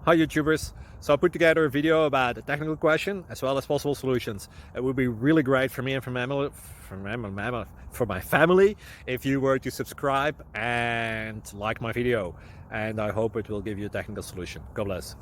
Hi YouTubers. So I put together a video about a technical question as well as possible solutions. It would be really great for me and for my family if you were to subscribe and like my video. And I hope it will give you a technical solution. God bless.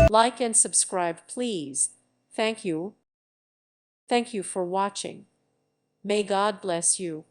Like and subscribe, please. Thank you. Thank you for watching. May God bless you.